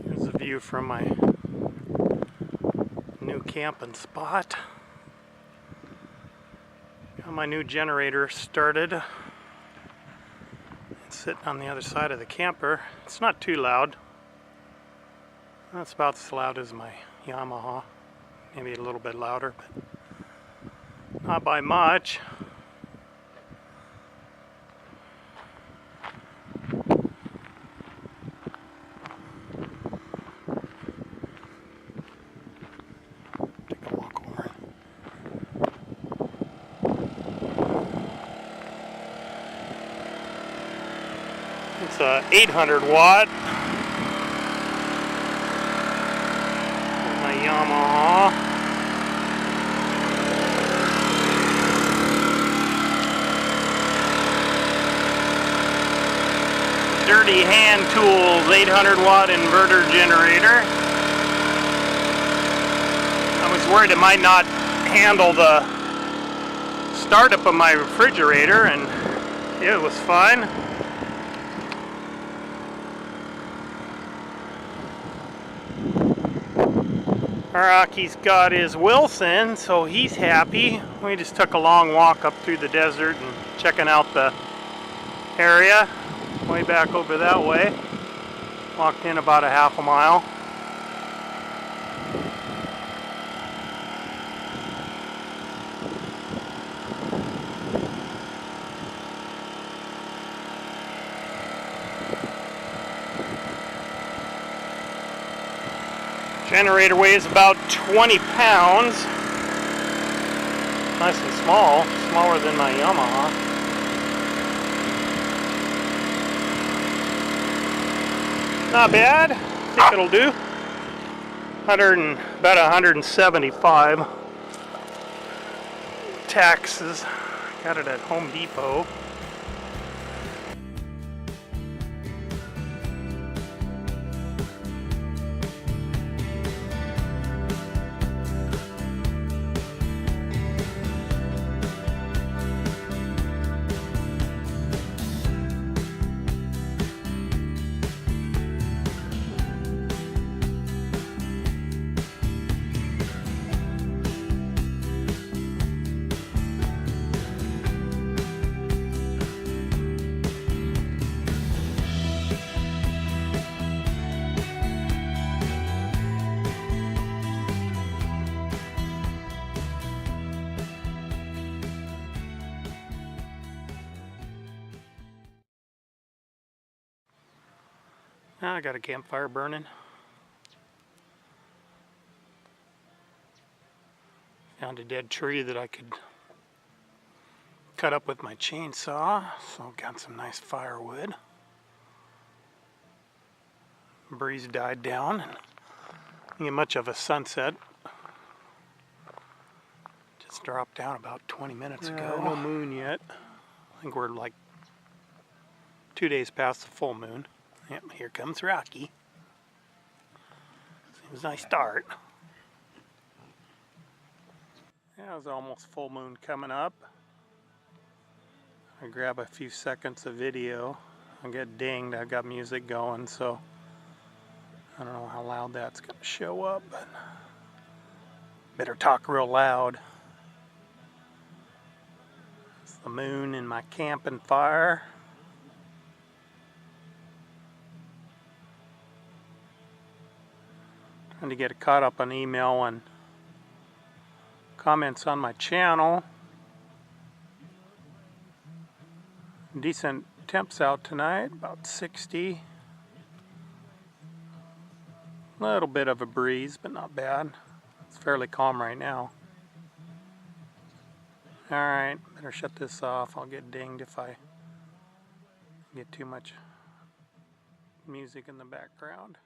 Here's a view from my new camping spot. Got my new generator started. It's sitting on the other side of the camper. It's not too loud. That's about as loud as my Yamaha. Maybe a little bit louder, but not by much. Take a walk over. It's a 800 watt. My Yamaha. Dirty Hand Tools 800 watt inverter generator. I was worried it might not handle the startup of my refrigerator, and it was fine. Rocky's got his Wilson, so he's happy. We just took a long walk up through the desert and checking out the area. Way back over that way. Walked in about a half a mile. Generator weighs about 20 pounds. Nice and small, smaller than my Yamaha. Not bad. I think it'll do. About 175 taxes. Got it at Home Depot. Now I got a campfire burning. Found a dead tree that I could cut up with my chainsaw, so got some nice firewood. The breeze died down and didn't get much of a sunset. Just dropped down about 20 minutes ago. No moon yet. I think we're like 2 days past the full moon. Yep, here comes Rocky. Seems a nice start. Yeah, it was almost full moon coming up. I grab a few seconds of video. I get dinged. I've got music going, so I don't know how loud that's going to show up, but better talk real loud. It's the moon in my camping fire. Trying to get caught up on email and comments on my channel. Decent temps out tonight, about 60. A little bit of a breeze, but not bad. It's fairly calm right now. Alright, better shut this off. I'll get dinged if I get too much music in the background.